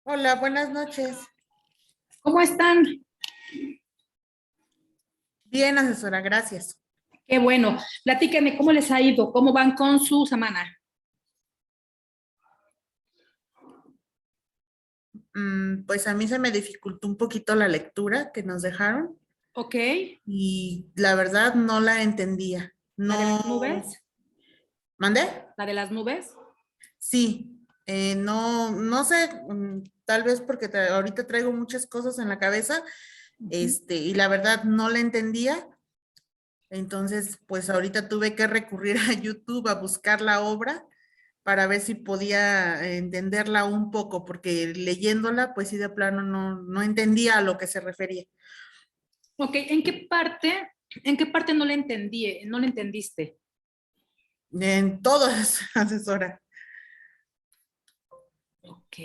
Hola, buenas noches. ¿Cómo están? Bien, asesora, gracias. Qué bueno. Platíquenme cómo les ha ido, cómo van con su semana. Pues a mí se me dificultó un poquito la lectura que nos dejaron Ok. y la verdad no la entendía. ¿La de No, las nubes? ¿mandé? ¿La de las nubes? Sí, no sé, tal vez porque ahorita traigo muchas cosas en la cabeza, Ujú. y la verdad no la entendía. Entonces, pues ahorita tuve que recurrir a YouTube a buscar la obra para ver si podía entenderla un poco, porque leyéndola, pues sí, de plano no entendía a lo que se refería. Ok, ¿en qué parte no le entendiste? En todas, asesora. Ok.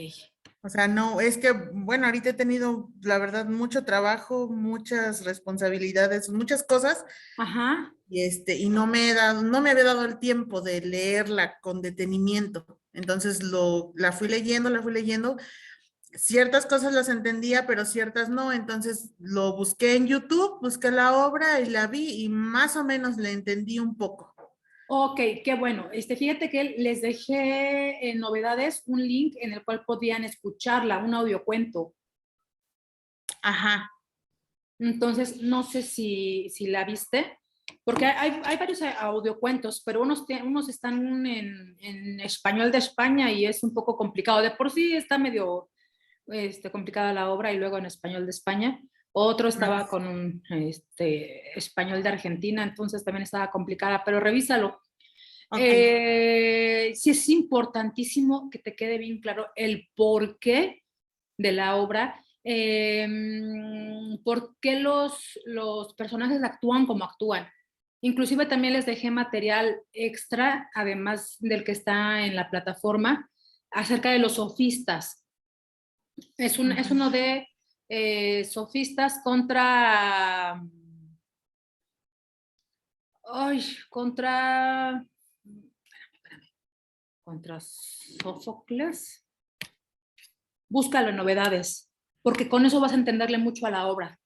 O sea, no, es que, bueno, ahorita he tenido, la verdad, mucho trabajo, muchas responsabilidades, muchas cosas, Ajá. y no me había dado el tiempo de leerla con detenimiento. Entonces la fui leyendo, ciertas cosas las entendía, pero ciertas no. Entonces lo busqué en YouTube, busqué la obra y la vi y más o menos le entendí un poco. Ok, qué bueno. Fíjate que les dejé en novedades un link en el cual podían escucharla, un audiocuento. Ajá. Entonces, no sé si la viste, porque hay varios audiocuentos, pero unos están en español de España y es un poco complicado. De por sí está medio complicada la obra y luego en español de España. Otro estaba con un español de Argentina, entonces también estaba complicada, pero revísalo. Ok, Sí es importantísimo que te quede bien claro el porqué de la obra, por qué los personajes actúan como actúan. Inclusive también les dejé material extra, además del que está en la plataforma, acerca de los sofistas. Es ajá, uno de sofistas contra, ay, contra Sófocles. Búscalo en novedades, porque con eso vas a entenderle mucho a la obra.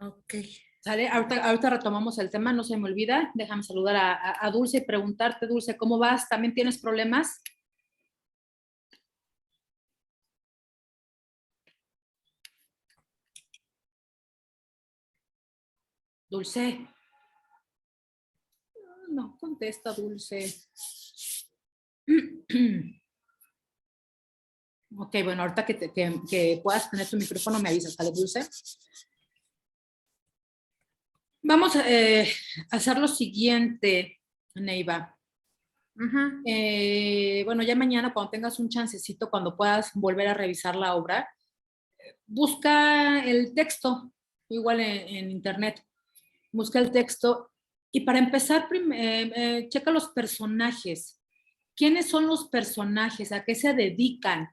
ok. ¿Sale? Ahorita retomamos el tema, no se me olvida. Déjame saludar a Dulce y preguntarte, Dulce, ¿cómo vas? ¿También tienes problemas? Dulce. No, contesta, Dulce. Ok, bueno, ahorita que puedas tener tu micrófono me avisas, ¿sale, Dulce? Vamos a hacer lo siguiente, Neiva. Ujú. Bueno, ya mañana cuando tengas un chancecito, cuando puedas volver a revisar la obra, busca el texto, igual en internet, busca el texto y para empezar, checa los personajes. ¿Quiénes son los personajes? ¿A qué se dedican?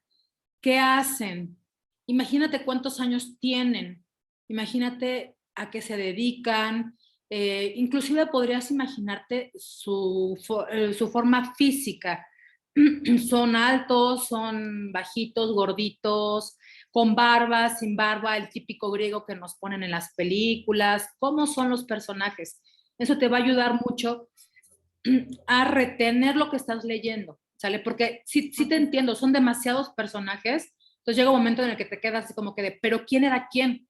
¿Qué hacen? Imagínate cuántos años tienen. Imagínate a qué se dedican. Inclusive podrías imaginarte su forma física. Son altos, son bajitos, gorditos, con barba, sin barba, el típico griego que nos ponen en las películas. ¿Cómo son los personajes? Eso te va a ayudar mucho a retener lo que estás leyendo, ¿sale? Porque sí te Ok. entiendo, son demasiados personajes, entonces llega un momento en el que te quedas así como que de, pero ¿quién era quién?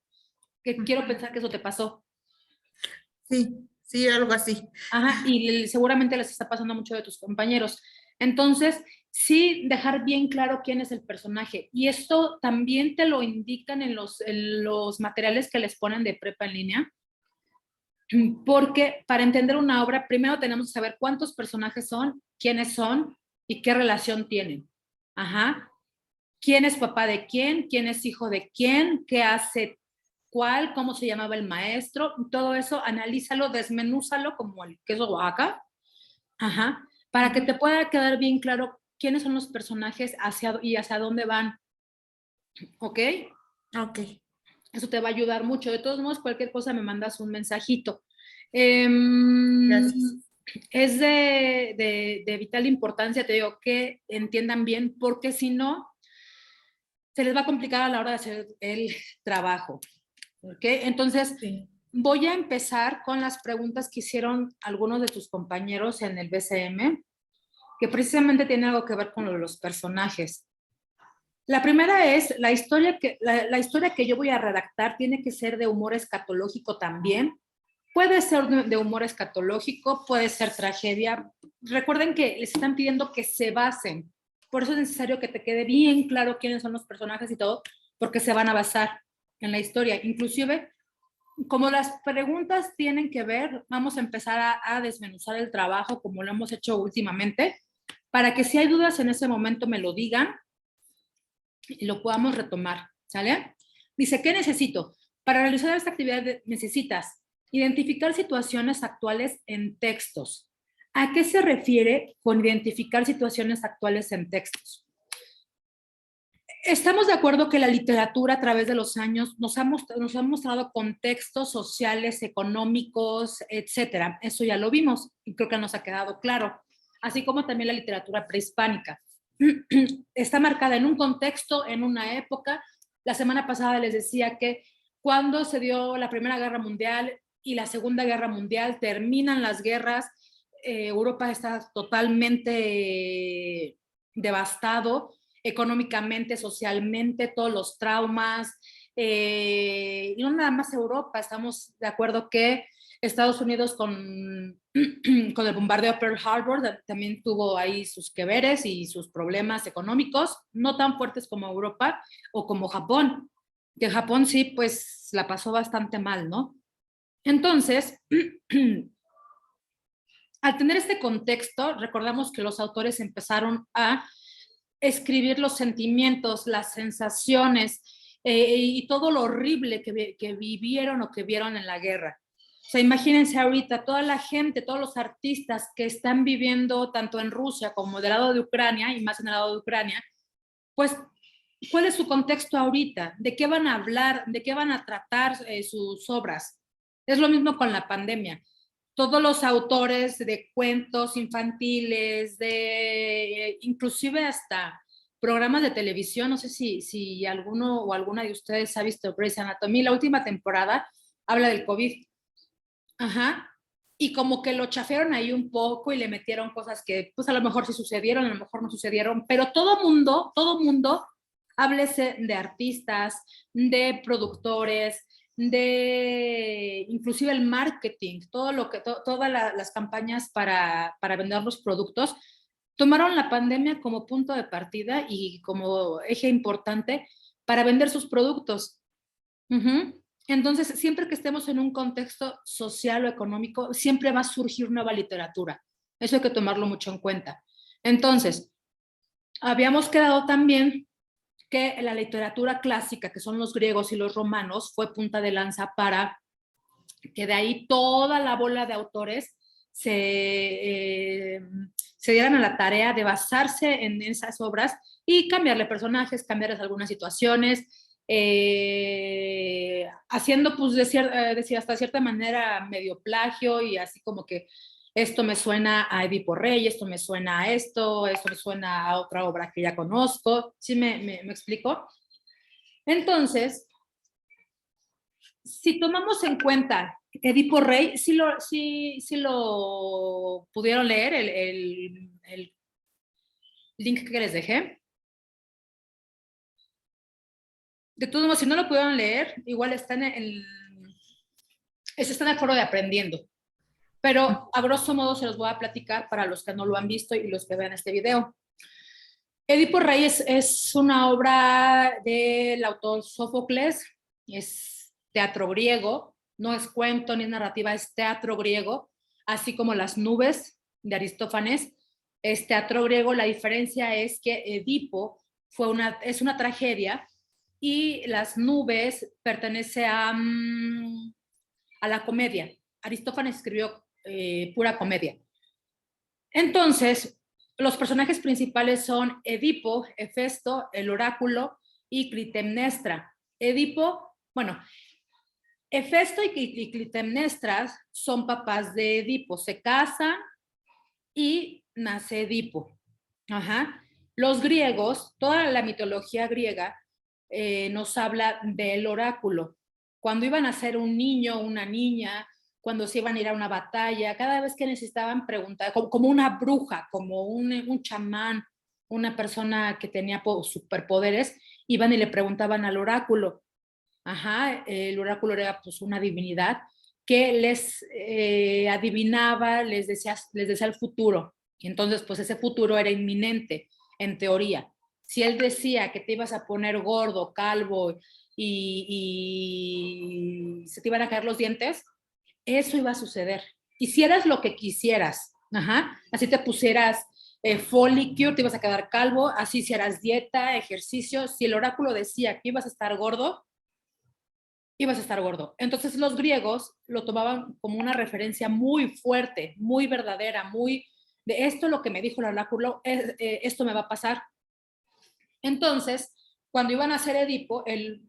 Que quiero Ujú. pensar que eso te pasó. Sí, sí, algo así. Ajá, y seguramente les está pasando mucho de tus compañeros. Entonces, sí, dejar bien claro quién es el personaje. Y esto también te lo indican en los materiales que les ponen de prepa en línea, porque para entender una obra, primero tenemos que saber cuántos personajes son, quiénes son y qué relación tienen. Ajá. ¿Quién es papá de quién? ¿Quién es hijo de quién? ¿Qué hace cuál? ¿Cómo se llamaba el maestro? Todo eso, analízalo, desmenúzalo como el queso Oaxaca. Ajá. Para que Ujú. te pueda quedar bien claro quiénes son los personajes y hacia dónde van. ¿Ok? Ok, Eso te va a ayudar mucho. De todos modos, cualquier cosa me mandas un mensajito. gracias. Es de vital importancia, te digo, que entiendan bien, porque si no, se les va a complicar a la hora de hacer el trabajo. ¿Ok? Entonces, Sí. voy a empezar con las preguntas que hicieron algunos de tus compañeros en el BCM, que precisamente tiene algo que ver con los personajes. La primera es, la historia que yo voy a redactar tiene que ser de humor escatológico también. Puede ser de humor escatológico, puede ser tragedia. Recuerden que les están pidiendo que se basen. Por eso es necesario que te quede bien claro quiénes son los personajes y todo, porque se van a basar en la historia. Inclusive, como las preguntas tienen que ver, vamos a empezar a desmenuzar el trabajo como lo hemos hecho últimamente, para que si hay dudas en ese momento me lo digan y lo podamos retomar, ¿sale? Dice, ¿qué necesito? Para realizar esta actividad necesitas identificar situaciones actuales en textos. ¿A qué se refiere con identificar situaciones actuales en textos? Estamos de acuerdo que la literatura a través de los años nos ha mostrado contextos sociales, económicos, etcétera. Eso ya lo vimos y creo que nos ha quedado claro. Así como también la literatura prehispánica. Está marcada en un contexto, en una época. La semana pasada les decía que cuando se dio la Primera Guerra Mundial y la Segunda Guerra Mundial, terminan las guerras, Europa está totalmente devastado económicamente, socialmente, todos los traumas, y no nada más Europa, estamos de acuerdo que Estados Unidos con el bombardeo de Pearl Harbor también tuvo ahí sus que veres y sus problemas económicos, no tan fuertes como Europa o como Japón, que Japón sí, pues la pasó bastante mal, ¿no? Entonces, al tener este contexto, recordamos que los autores empezaron a escribir los sentimientos, las sensaciones y todo lo horrible que vivieron o que vieron en la guerra. O sea, imagínense ahorita toda la gente, todos los artistas que están viviendo tanto en Rusia como del lado de Ucrania, y más en el lado de Ucrania, pues, ¿cuál es su contexto ahorita? ¿De qué van a hablar? ¿De qué van a tratar sus obras? Es lo mismo con la pandemia. Todos los autores de cuentos infantiles, inclusive hasta programas de televisión, no sé si alguno o alguna de ustedes ha visto Grey's Anatomy, la última temporada habla del COVID. Ajá. Y como que lo chafearon ahí un poco y le metieron cosas que pues a lo mejor sí sucedieron, a lo mejor no sucedieron, pero todo mundo, háblese de artistas, de productores, de inclusive el marketing, todas las campañas para vender los productos, tomaron la pandemia como punto de partida y como eje importante para vender sus productos. Uh-huh. Entonces, siempre que estemos en un contexto social o económico, siempre va a surgir nueva literatura. Eso hay que tomarlo mucho en cuenta. Entonces, habíamos quedado también que la literatura clásica, que son los griegos y los romanos, fue punta de lanza para que de ahí toda la bola de autores se dieran a la tarea de basarse en esas obras y cambiarle personajes, cambiarles algunas situaciones, haciendo pues decir, hasta cierta manera medio plagio y así como que esto me suena a Edipo Rey, esto me suena a esto me suena a otra obra que ya conozco. ¿Sí me explico? Entonces, si tomamos en cuenta Edipo Rey, sí lo pudieron leer, el link que les dejé. De todos modos, si no lo pudieron leer, igual está en el foro de Aprendiendo. Pero a grosso modo se los voy a platicar para los que no lo han visto y los que vean este video. Edipo Rey es una obra del autor Sófocles, es teatro griego, no es cuento ni narrativa, es teatro griego, así como Las nubes de Aristófanes, es teatro griego. La diferencia es que Edipo es una tragedia y Las nubes pertenece a la comedia. Aristófanes escribió pura comedia. Entonces, los personajes principales son Edipo, Hefesto, el oráculo y Clitemnestra. Edipo, bueno, Hefesto y Clitemnestra son papás de Edipo, se casan y nace Edipo. Ajá. Los griegos, toda la mitología griega, nos habla del oráculo. Cuando iban a ser un niño o una niña, cuando se iban a ir a una batalla, cada vez que necesitaban preguntar, como una bruja, como un chamán, una persona que tenía superpoderes, iban y le preguntaban al oráculo. Ajá, el oráculo era pues una divinidad que les adivinaba, les decía el futuro. Y entonces, pues ese futuro era inminente, en teoría. Si él decía que te ibas a poner gordo, calvo y se te iban a caer los dientes, eso iba a suceder. Hicieras lo que quisieras, ajá, así te pusieras folicure, te ibas a quedar calvo, así hicieras dieta, ejercicio, si el oráculo decía que ibas a estar gordo, ibas a estar gordo. Entonces los griegos lo tomaban como una referencia muy fuerte, muy verdadera, muy de esto lo que me dijo el oráculo, esto me va a pasar. Entonces, cuando iban a hacer Edipo, el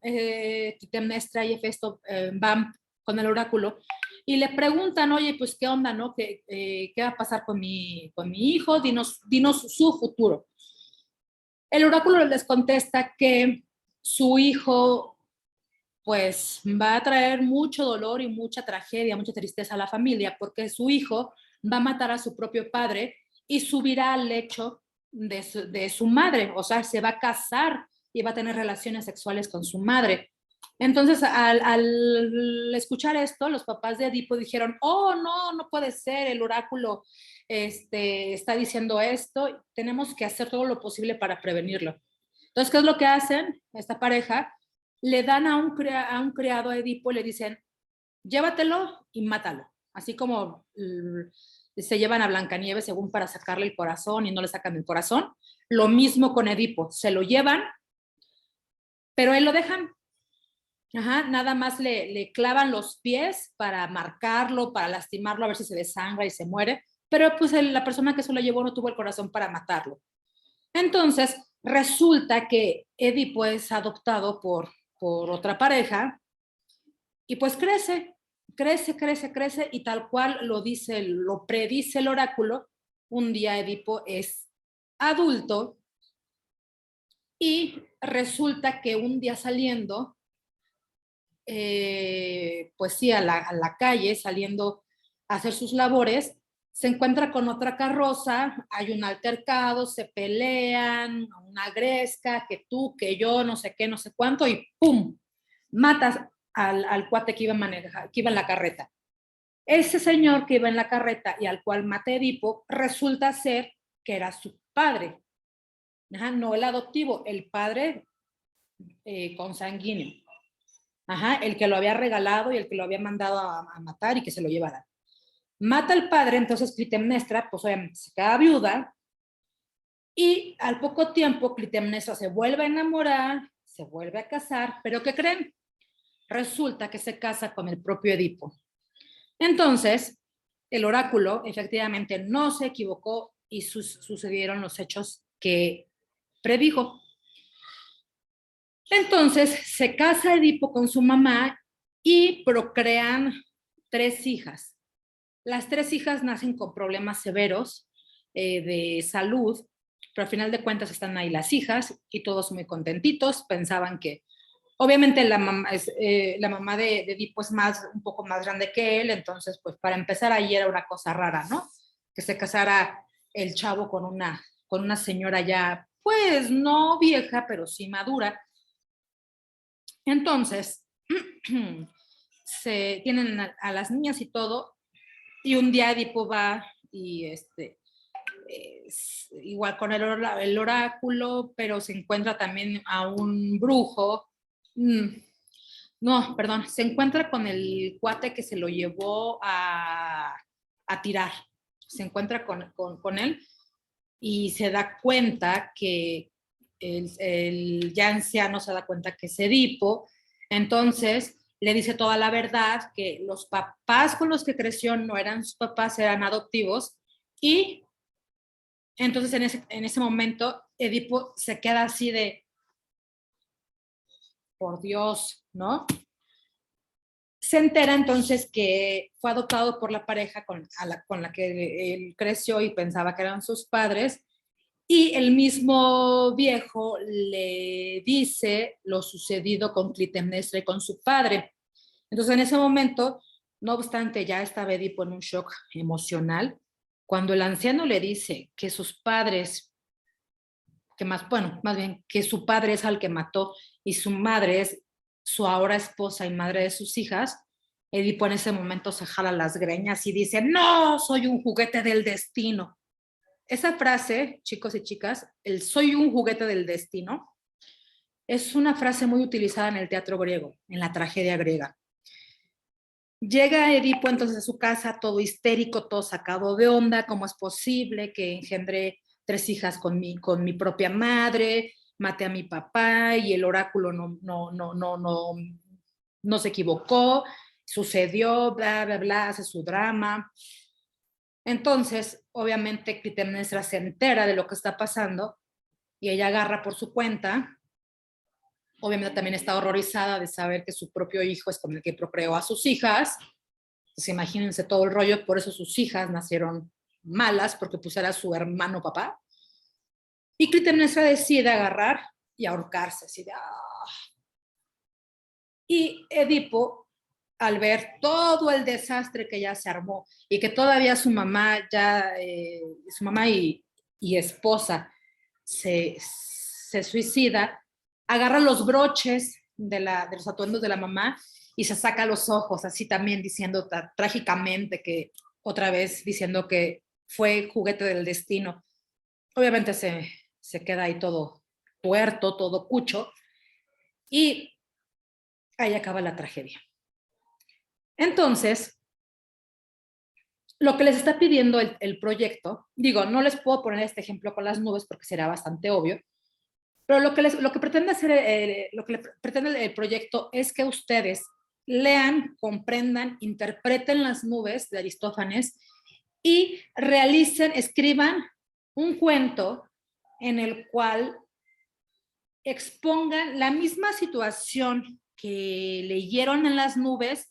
Clitemnestra y Hefesto van con el oráculo y le preguntan, oye, pues qué onda, ¿no? ¿Qué va a pasar con mi hijo? Dinos su futuro. El oráculo les contesta que su hijo pues va a traer mucho dolor y mucha tragedia, mucha tristeza a la familia, porque su hijo va a matar a su propio padre y subirá al lecho de su madre, o sea, se va a casar y va a tener relaciones sexuales con su madre. Entonces, al escuchar esto, los papás de Edipo dijeron, oh, no, no puede ser, el oráculo está diciendo esto, tenemos que hacer todo lo posible para prevenirlo. Entonces, ¿qué es lo que hacen esta pareja? Le dan a un criado a Edipo y le dicen, llévatelo y mátalo. Así como se llevan a Blancanieves según para sacarle el corazón y no le sacan el corazón. Lo mismo con Edipo, se lo llevan, pero él lo dejan. Ajá, nada más le clavan los pies para marcarlo, para lastimarlo, a ver si se desangra y se muere. Pero pues la persona que se lo llevó no tuvo el corazón para matarlo. Entonces, resulta que Edipo es adoptado por otra pareja y pues crece y tal cual lo predice el oráculo, un día Edipo es adulto y resulta que un día saliendo, pues sí, a la calle, saliendo a hacer sus labores, se encuentra con otra carroza, hay un altercado, se pelean, una gresca, que tú, que yo, no sé qué, no sé cuánto, y ¡pum! Matas al cuate que iba, que iba en la carreta. Ese señor que iba en la carreta y al cual mata Edipo, resulta ser que era su padre. Ajá, no el adoptivo, el padre consanguíneo. Ajá, el que lo había regalado y el que lo había mandado a matar y que se lo llevara. Mata al padre, entonces Clitemnestra, pues obviamente se queda viuda y al poco tiempo Clitemnestra se vuelve a enamorar, se vuelve a casar, pero ¿qué creen? Resulta que se casa con el propio Edipo. Entonces, el oráculo efectivamente no se equivocó y sucedieron los hechos que predijo. Entonces, se casa Edipo con su mamá y procrean 3 hijas. Las 3 hijas nacen con problemas severos de salud, pero al final de cuentas están ahí las hijas y todos muy contentitos, pensaban que obviamente la mamá de Edipo es un poco más grande que él, entonces pues para empezar ahí era una cosa rara, ¿no? Que se casara el chavo con una señora ya, pues no vieja, pero sí madura. Entonces, se tienen a las niñas y todo, y un día Edipo va y igual con el oráculo, pero se encuentra también a un brujo. No, perdón, se encuentra con el cuate que se lo llevó a tirar. Se encuentra con él y se da cuenta que el ya anciano se da cuenta que es Edipo. Entonces le dice toda la verdad, que los papás con los que creció no eran sus papás, eran adoptivos. Y entonces en ese momento Edipo se queda así de, por Dios, ¿no? Se entera entonces que fue adoptado por la pareja con la que él creció y pensaba que eran sus padres, Y el mismo viejo le dice lo sucedido con Clitemnestra y con su padre. Entonces, en ese momento, no obstante, ya estaba Edipo en un shock emocional. Cuando el anciano le dice que sus padres, más bien que su padre es al que mató y su madre es su ahora esposa y madre de sus hijas, Edipo en ese momento se jala las greñas y dice, no, soy un juguete del destino. Esa frase, chicos y chicas, el soy un juguete del destino, es una frase muy utilizada en el teatro griego, en la tragedia griega. Llega Edipo entonces a su casa todo histérico, todo sacado de onda, ¿cómo es posible que engendré 3 hijas con mi propia madre, maté a mi papá y el oráculo no se equivocó, sucedió, bla, bla, bla, hace su drama. Entonces, obviamente, Clitemnestra se entera de lo que está pasando y ella agarra por su cuenta. Obviamente también está horrorizada de saber que su propio hijo es con el que procreó a sus hijas. Pues imagínense todo el rollo, por eso sus hijas nacieron malas, porque pues era su hermano papá. Y Clitemnestra decide agarrar y ahorcarse, así de, ¡ah! Y Edipo, al ver todo el desastre que ya se armó y que todavía su mamá y esposa se suicida, agarra los broches de los atuendos de la mamá y se saca los ojos, así también diciendo trágicamente que, otra vez diciendo que fue juguete del destino. Obviamente se queda ahí todo tuerto, todo cucho, y ahí acaba la tragedia. Entonces, lo que les está pidiendo el proyecto, digo, no les puedo poner este ejemplo con las nubes porque será bastante obvio, pero lo que pretende hacer, lo que pretende el proyecto es que ustedes lean, comprendan, interpreten las nubes de Aristófanes y realicen, escriban un cuento en el cual expongan la misma situación que leyeron en las nubes,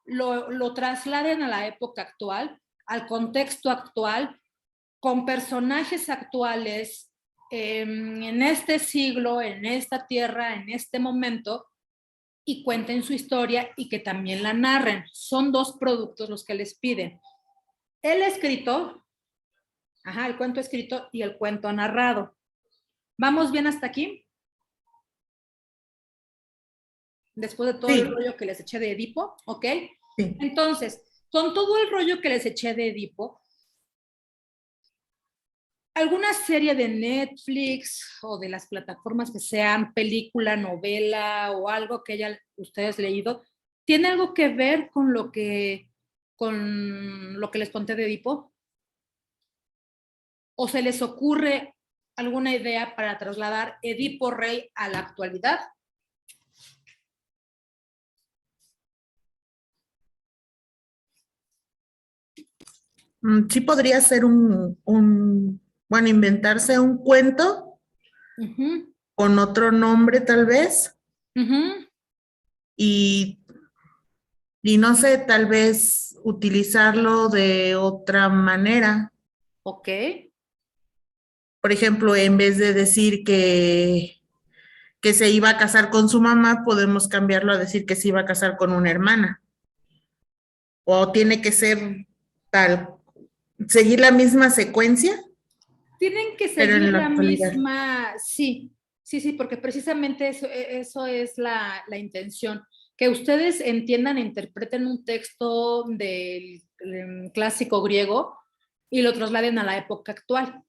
lo trasladen a la época actual, al contexto actual, con personajes actuales, en este siglo, en esta tierra, en este momento, y cuenten su historia y que también la narren. Son 2 productos los que les piden. El escrito, el cuento escrito y el cuento narrado. ¿Vamos bien hasta aquí? Después de todo el Sí, rollo que les eché de Edipo, ¿ok? sí. Entonces, con todo el rollo que les eché de Edipo, alguna serie de Netflix o de las plataformas que sean película, novela o algo que hayan ustedes leído, ¿tiene algo que ver con lo que les conté de Edipo? ¿O se les ocurre alguna idea para trasladar Edipo Rey a la actualidad? Sí podría ser bueno, inventarse un cuento Uh-huh, con otro nombre tal vez uh-huh. y, y no sé, tal vez utilizarlo de otra manera. Ok. Por ejemplo, en vez de decir que se iba a casar con su mamá, podemos cambiarlo a decir que se iba a casar con una hermana. O tiene que ser tal, seguir la misma secuencia, Tienen que pero en seguir la la actualidad. misma, sí, sí, sí, porque precisamente eso es la intención, que ustedes entiendan e interpreten un texto del clásico griego y lo trasladen a la época actual.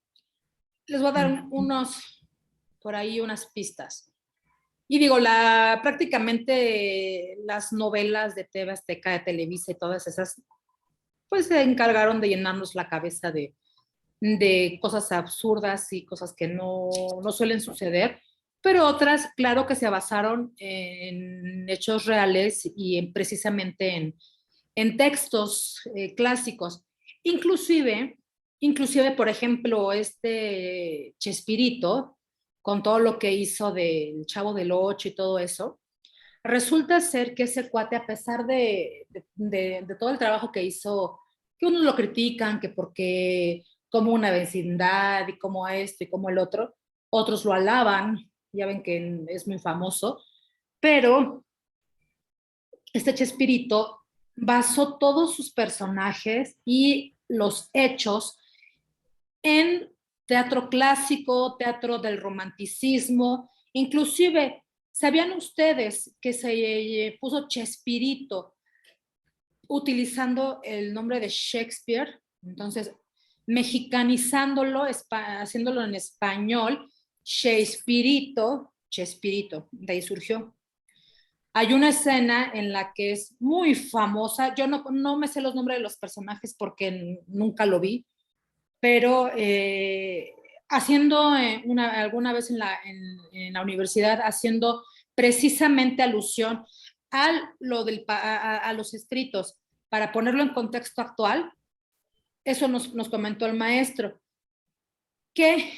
Les voy a dar por ahí unas pistas. Y digo, prácticamente las novelas de TV Azteca, de Televisa y todas esas, pues se encargaron de llenarnos la cabeza de cosas absurdas y cosas que no suelen suceder, pero otras, claro que se basaron en hechos reales y precisamente en textos clásicos. Inclusive, inclusive, por ejemplo, este Chespirito, con todo lo que hizo del Chavo del Ocho y todo eso, resulta ser que ese cuate, a pesar de todo el trabajo que hizo, que unos lo critican, que porque como una vecindad y como esto y como el otro. Otros lo alaban, ya ven que es muy famoso, pero este Chespirito basó todos sus personajes y los hechos en teatro clásico, teatro del romanticismo, inclusive, ¿sabían ustedes que se puso Chespirito utilizando el nombre de Shakespeare? Entonces, mexicanizándolo, haciéndolo en español, Chespirito, Chespirito, de ahí surgió. Hay una escena en la que es muy famosa, yo no me sé los nombres de los personajes porque nunca lo vi, pero haciendo alguna vez en la universidad, haciendo precisamente alusión a los escritos, para ponerlo en contexto actual, eso nos comentó el maestro, que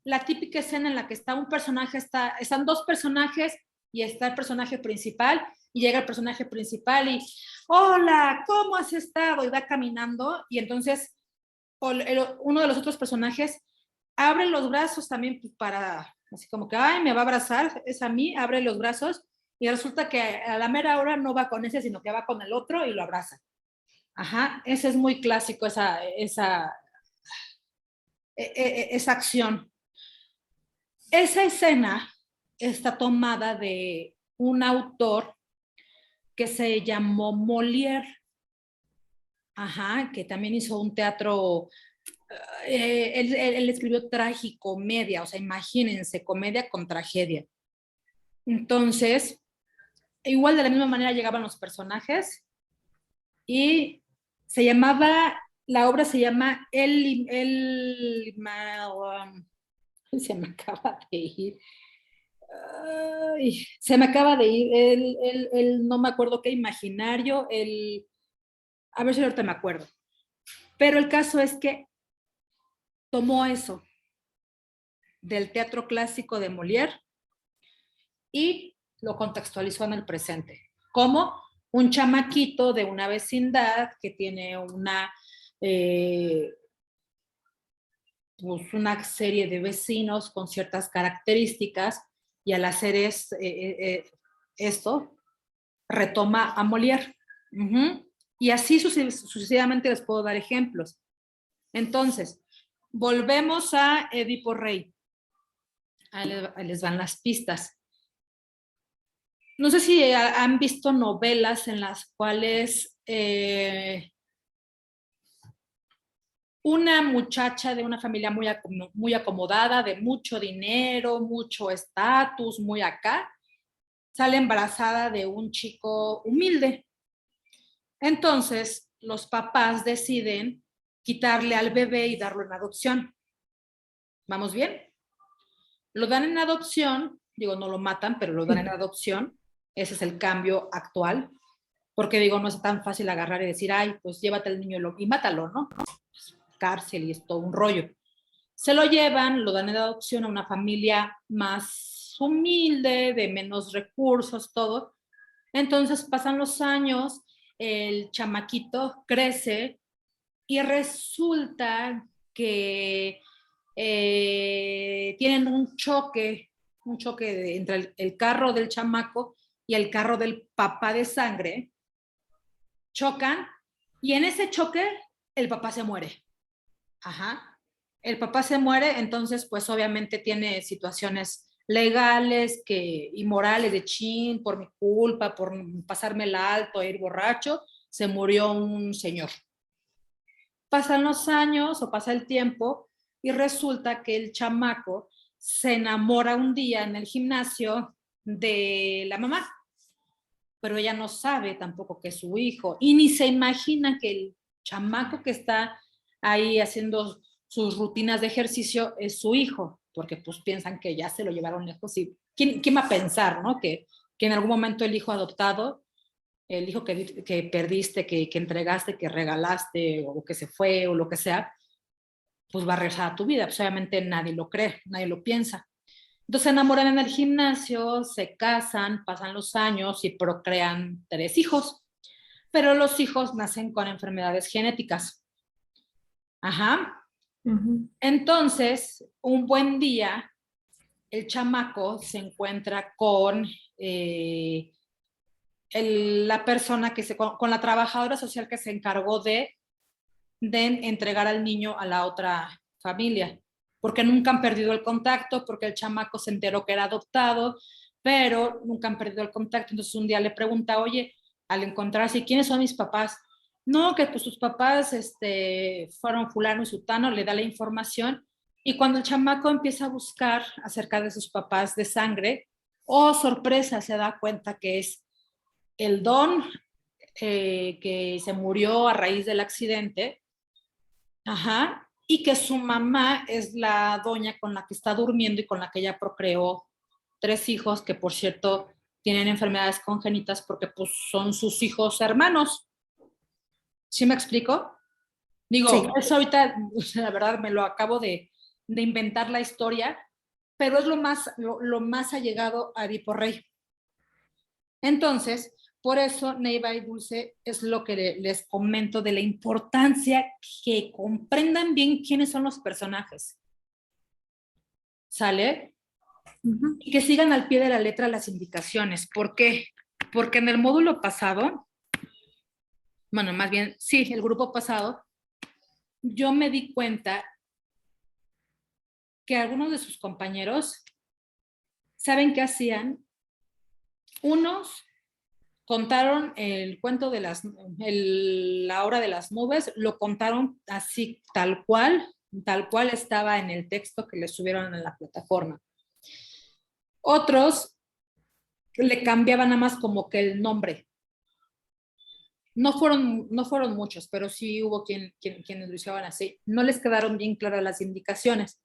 la típica escena en la que está un personaje, están dos personajes y está el personaje principal y llega el personaje principal y hola, ¿cómo has estado? Y va caminando y entonces uno de los otros personajes abre los brazos también para, así como que, ay, me va a abrazar, es a mí, abre los brazos y resulta que a la mera hora no va con ese, sino que va con el otro y lo abraza. Ajá, ese es muy clásico, esa acción. Esa escena está tomada de un autor que se llamó Molière, ajá, que también hizo un teatro, él escribió tragicomedia, o sea, imagínense, comedia con tragedia. Entonces, igual de la misma manera llegaban los personajes y la obra se llama se me acaba de ir. Ay, se me acaba de ir no me acuerdo qué imaginario, a ver si ahorita me acuerdo. Pero el caso es que tomó eso del teatro clásico de Molière y lo contextualizó en el presente. Como un chamaquito de una vecindad que tiene pues una serie de vecinos con ciertas características y al hacer esto, retoma a Molière. Y así sucesivamente les puedo dar ejemplos. Entonces, volvemos a Edipo Rey. Ahí les van las pistas. No sé si han visto novelas en las cuales una muchacha de una familia muy acomodada, de mucho dinero, mucho estatus, muy acá, sale embarazada de un chico humilde. Entonces, los papás deciden quitarle al bebé y darlo en adopción. ¿Vamos bien? Lo dan en adopción, digo, no lo matan, pero lo dan en adopción. Ese es el cambio actual, porque digo, no es tan fácil agarrar y decir, ay, pues llévate al niño y mátalo, ¿no? Cárcel y es todo un rollo. Se lo llevan, lo dan en adopción a una familia más humilde, de menos recursos, todo. Entonces pasan los años, el chamaquito crece y resulta que tienen un choque entre el carro del chamaco y el carro del papá de sangre, chocan y en ese choque el papá se muere. Ajá. El papá se muere, entonces pues obviamente tiene situaciones legales y morales de chin, por mi culpa, por pasarme el alto, ir borracho, se murió un señor. Pasan los años o pasa el tiempo y resulta que el chamaco se enamora un día en el gimnasio de la mamá, pero ella no sabe tampoco que es su hijo y ni se imagina que el chamaco que está ahí haciendo sus rutinas de ejercicio es su hijo, porque pues piensan que ya se lo llevaron lejos y ¿quién va a pensar, no? Que en algún momento el hijo adoptado, el hijo que perdiste, que entregaste, que regalaste o que se fue o lo que sea, pues va a regresar a tu vida. Pues obviamente nadie lo cree, nadie lo piensa. Entonces se enamoran en el gimnasio, se casan, pasan los años y procrean 3 hijos, pero los hijos nacen con enfermedades genéticas. Ajá. Ujú. Entonces, un buen día, el chamaco se encuentra con la persona con la trabajadora social que se encargó de entregar al niño a la otra familia, porque nunca han perdido el contacto, porque el chamaco se enteró que era adoptado, pero nunca han perdido el contacto. Entonces un día le pregunta, oye, al encontrarse, ¿quiénes son mis papás? No, que pues sus papás fueron fulano y sutano, le da la información, y cuando el chamaco empieza a buscar acerca de sus papás de sangre, oh sorpresa, se da cuenta que es el don que se murió a raíz del accidente. Ajá, y que su mamá es la doña con la que está durmiendo y con la que ella procreó 3 hijos, que por cierto tienen enfermedades congénitas porque pues son sus hijos hermanos. ¿Sí me explico? Digo, Sí. eso ahorita, la verdad, me lo acabo de inventar la historia, pero es lo más allegado a Edipo Rey. Entonces, por eso Neiva y Dulce es lo que les comento de la importancia que comprendan bien quiénes son los personajes. ¿Sale? Ujú. Y que sigan al pie de la letra las indicaciones. ¿Por qué? Porque en el módulo pasado, bueno, más bien, sí, el grupo pasado, yo me di cuenta que algunos de sus compañeros, ¿saben qué hacían? Unos contaron el cuento de la hora de las nubes, lo contaron así, tal cual estaba en el texto que le subieron en la plataforma. Otros le cambiaban nada más como que el nombre. No fueron muchos, pero sí hubo quienes lo hicieron así. No les quedaron bien claras las indicaciones.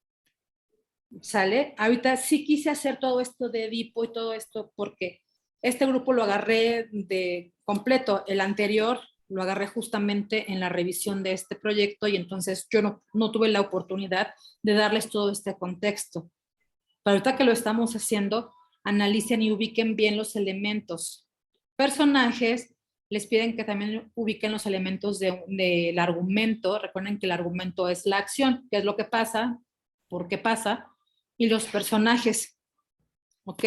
¿Sale? Ahorita sí quise hacer todo esto de Edipo y todo esto porque este grupo lo agarré de completo. El anterior lo agarré justamente en la revisión de este proyecto y entonces yo no tuve la oportunidad de darles todo este contexto. Pero ahorita que lo estamos haciendo, analicen y ubiquen bien los elementos. Personajes, les piden que también ubiquen los elementos del argumento. Recuerden que el argumento es la acción, qué es lo que pasa, por qué pasa, y los personajes. ¿Ok?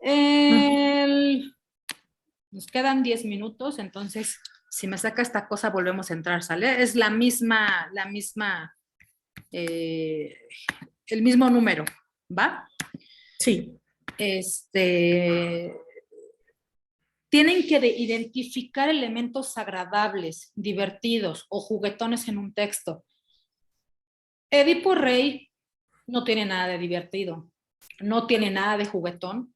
Ujú. Nos quedan 10 minutos, entonces si me saca esta cosa volvemos a entrar, ¿sale? Es la misma, eh, el mismo número, ¿va? Sí. Este, tienen que identificar elementos agradables, divertidos o juguetones en un texto. Edipo Rey no tiene nada de divertido, no tiene nada de juguetón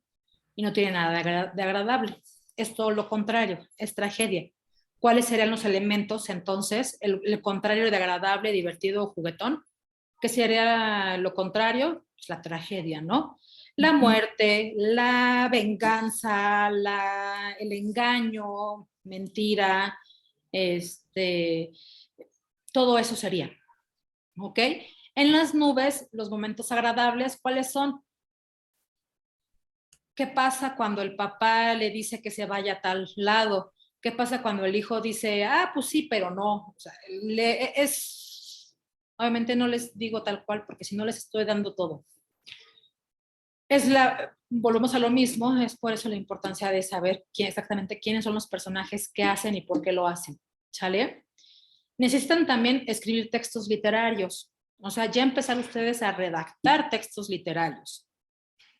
y no tiene nada de agradable. Es todo lo contrario, es tragedia. ¿Cuáles serían los elementos entonces? El contrario de agradable, divertido o juguetón. ¿Qué sería lo contrario? Pues la tragedia, ¿no? La Ujú. muerte, la venganza, el engaño, mentira, este, todo eso sería, ¿ok? En las nubes, los momentos agradables, ¿cuáles son? ¿Qué pasa cuando el papá le dice que se vaya a tal lado? ¿Qué pasa cuando el hijo dice, ah, pues sí, pero no? O sea, obviamente no les digo tal cual porque si no les estoy dando todo. Volvemos a lo mismo, es por eso la importancia de saber exactamente quiénes son los personajes, qué hacen y por qué lo hacen, ¿sale? Necesitan también escribir textos literarios, o sea, ya empezar ustedes a redactar textos literarios,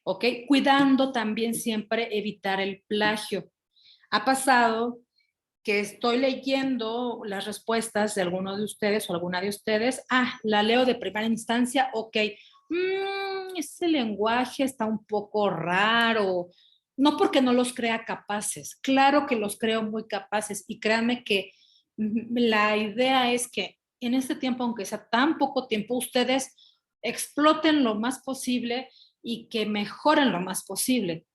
¿ok? Cuidando también siempre evitar el plagio. Ha pasado que estoy leyendo las respuestas de alguno de ustedes o alguna de ustedes, la leo de primera instancia, ok, ese lenguaje está un poco raro, no porque no los crea capaces, claro que los creo muy capaces y créanme que la idea es que en este tiempo, aunque sea tan poco tiempo, ustedes exploten lo más posible y que mejoren lo más posible,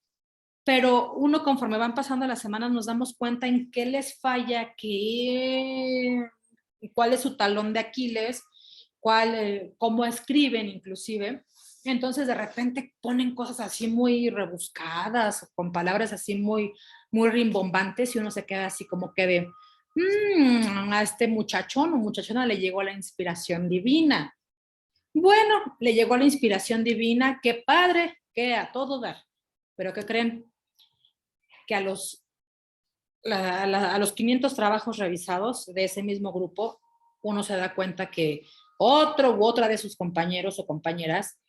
pero uno conforme van pasando las semanas nos damos cuenta en qué les falla, cuál es su talón de Aquiles, cómo escriben inclusive. Entonces de repente ponen cosas así muy rebuscadas, con palabras así muy, muy rimbombantes y uno se queda así como que de, A este muchachón o muchachona le llegó la inspiración divina. Bueno, le llegó la inspiración divina, qué padre, que a todo dar. Pero ¿qué creen? Que a los 500 trabajos revisados de ese mismo grupo, uno se da cuenta que otro u otra de sus compañeros o compañeras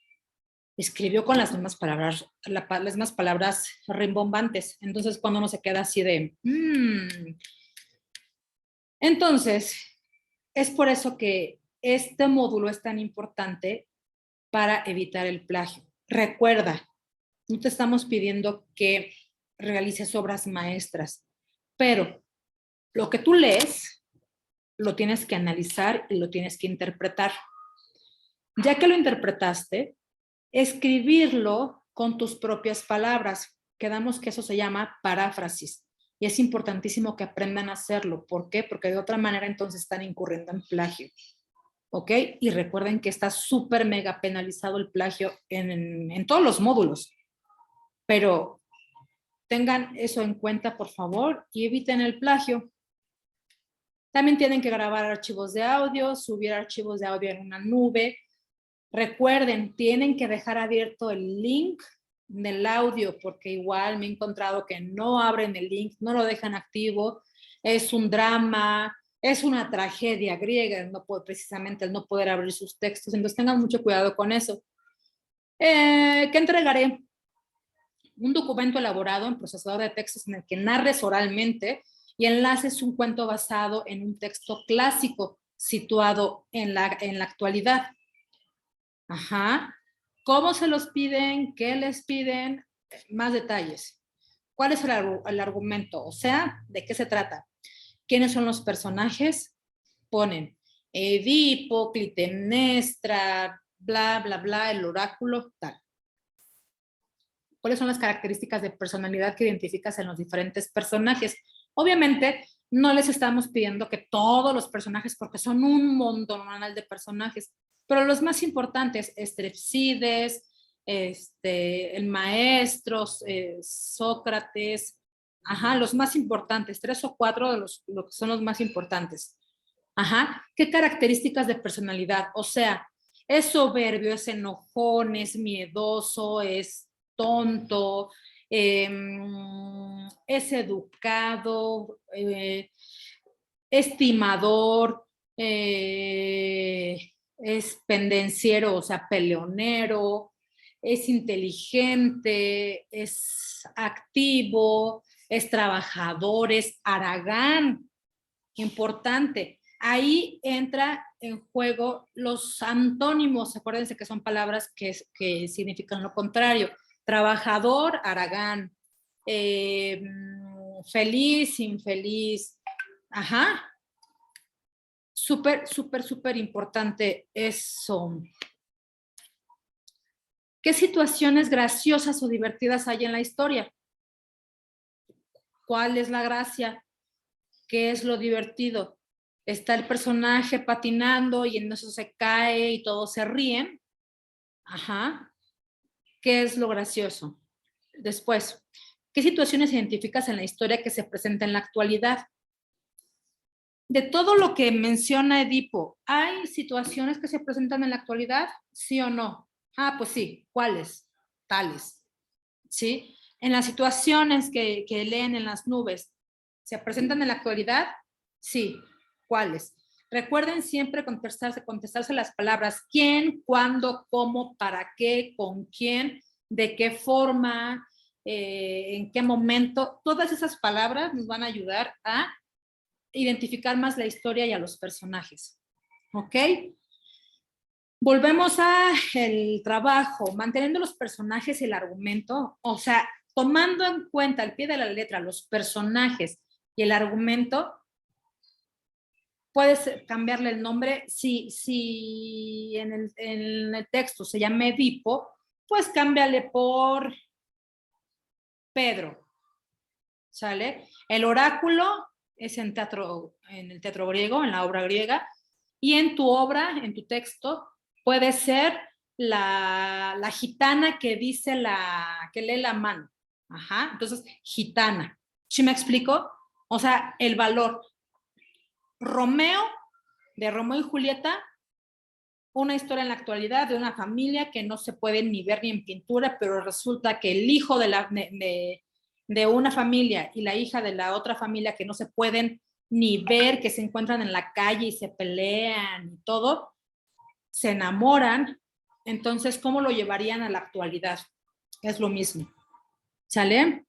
escribió con las mismas palabras rimbombantes. Entonces, cuando uno se queda así de... Entonces, es por eso que este módulo es tan importante para evitar el plagio. Recuerda, no te estamos pidiendo que realices obras maestras, pero lo que tú lees lo tienes que analizar y lo tienes que interpretar. Ya que lo interpretaste, escribirlo con tus propias palabras. Quedamos que eso se llama paráfrasis. Y es importantísimo que aprendan a hacerlo. ¿Por qué? Porque de otra manera entonces están incurriendo en plagio. ¿Ok? Y recuerden que está súper mega penalizado el plagio en todos los módulos. Pero tengan eso en cuenta, por favor, y eviten el plagio. También tienen que grabar archivos de audio, subir archivos de audio en una nube. Recuerden, tienen que dejar abierto el link del audio, porque igual me he encontrado que no abren el link, no lo dejan activo, es un drama, es una tragedia griega, precisamente el no poder abrir sus textos, entonces tengan mucho cuidado con eso. ¿Qué entregaré? Un documento elaborado en procesador de textos en el que narres oralmente y enlaces un cuento basado en un texto clásico situado en la actualidad. Ajá. ¿Cómo se los piden? ¿Qué les piden? Más detalles. ¿Cuál es el argumento? O sea, ¿de qué se trata? ¿Quiénes son los personajes? Ponen Edipo, Clitemnestra, bla, bla, bla, el oráculo, tal. ¿Cuáles son las características de personalidad que identificas en los diferentes personajes? Obviamente, no les estamos pidiendo que todos los personajes, porque son un montón de personajes, pero los más importantes, Estrepsides, el maestro, Sócrates, ajá, los más importantes, 3 o 4 de los que son los más importantes. Ajá, ¿qué características de personalidad? O sea, es soberbio, es enojón, es miedoso, es tonto, es educado, estimador, es pendenciero, o sea, peleonero, es inteligente, es activo, es trabajador, es haragán, importante. Ahí entra en juego los antónimos, acuérdense que son palabras que significan lo contrario. Trabajador, haragán, feliz, infeliz, ajá. Súper, súper, súper importante eso. ¿Qué situaciones graciosas o divertidas hay en la historia? ¿Cuál es la gracia? ¿Qué es lo divertido? Está el personaje patinando y en eso se cae y todos se ríen. Ajá. ¿Qué es lo gracioso? Después, ¿qué situaciones identificas en la historia que se presenta en la actualidad? De todo lo que menciona Edipo, ¿hay situaciones que se presentan en la actualidad? ¿Sí o no? Ah, pues sí. ¿Cuáles? Tales. ¿Sí? En las situaciones que leen en las nubes, ¿se presentan en la actualidad? Sí. ¿Cuáles? Recuerden siempre contestarse las palabras quién, cuándo, cómo, para qué, con quién, de qué forma, en qué momento. Todas esas palabras nos van a ayudar a identificar más la historia y a los personajes. ¿Ok? Volvemos a el trabajo, manteniendo los personajes y el argumento, o sea, tomando en cuenta al pie de la letra los personajes y el argumento, puedes cambiarle el nombre. Si en el texto se llama Edipo, pues cámbiale por Pedro, ¿sale? El oráculo es en el teatro griego, en la obra griega, y en tu obra, en tu texto, puede ser la gitana que dice que lee la mano. Ajá, entonces, gitana. ¿Sí me explico? O sea, el valor. Romeo, de Romeo y Julieta, una historia en la actualidad de una familia que no se puede ni ver ni en pintura, pero resulta que el hijo de una familia y la hija de la otra familia que no se pueden ni ver, que se encuentran en la calle y se pelean y todo, se enamoran. Entonces, ¿cómo lo llevarían a la actualidad? Es lo mismo. ¿Sale?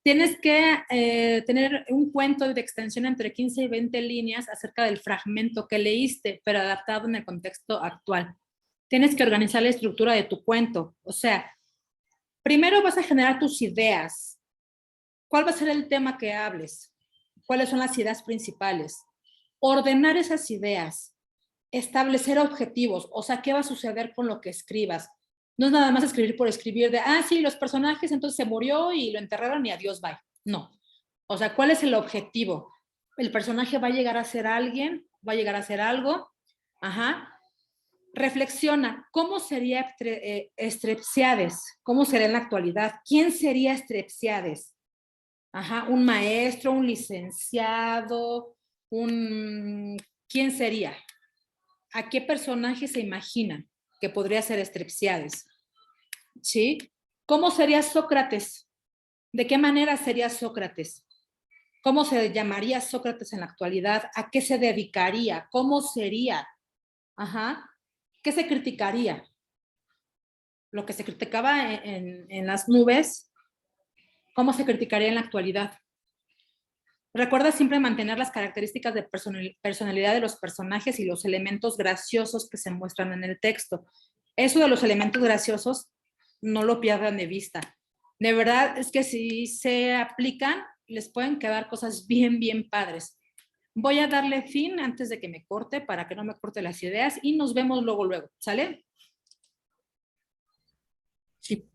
Tienes que tener un cuento de extensión entre 15 y 20 líneas acerca del fragmento que leíste, pero adaptado en el contexto actual. Tienes que organizar la estructura de tu cuento. O sea, primero vas a generar tus ideas. ¿Cuál va a ser el tema que hables? ¿Cuáles son las ideas principales? Ordenar esas ideas. Establecer objetivos. O sea, ¿qué va a suceder con lo que escribas? No es nada más escribir por escribir de, sí, los personajes, entonces se murió y lo enterraron y adiós, bye. No. O sea, ¿cuál es el objetivo? El personaje va a llegar a ser alguien, va a llegar a ser algo. Ajá. Reflexiona, ¿cómo sería Strepsiades? ¿Cómo sería en la actualidad? ¿Quién sería Strepsiades? Ajá, un maestro, un licenciado, ¿quién sería? ¿A qué personaje se imagina que podría ser Strepsiades? ¿Sí? ¿Cómo sería Sócrates? ¿De qué manera sería Sócrates? ¿Cómo se llamaría Sócrates en la actualidad? ¿A qué se dedicaría? ¿Cómo sería? Ajá. ¿Qué se criticaría? Lo que se criticaba en las nubes, ¿cómo se criticaría en la actualidad? Recuerda siempre mantener las características de personalidad de los personajes y los elementos graciosos que se muestran en el texto. Eso de los elementos graciosos, no lo pierdan de vista. De verdad es que si se aplican, les pueden quedar cosas bien, bien padres. Voy a darle fin antes de que me corte para que no me corte las ideas y nos vemos luego, ¿sale? Sí.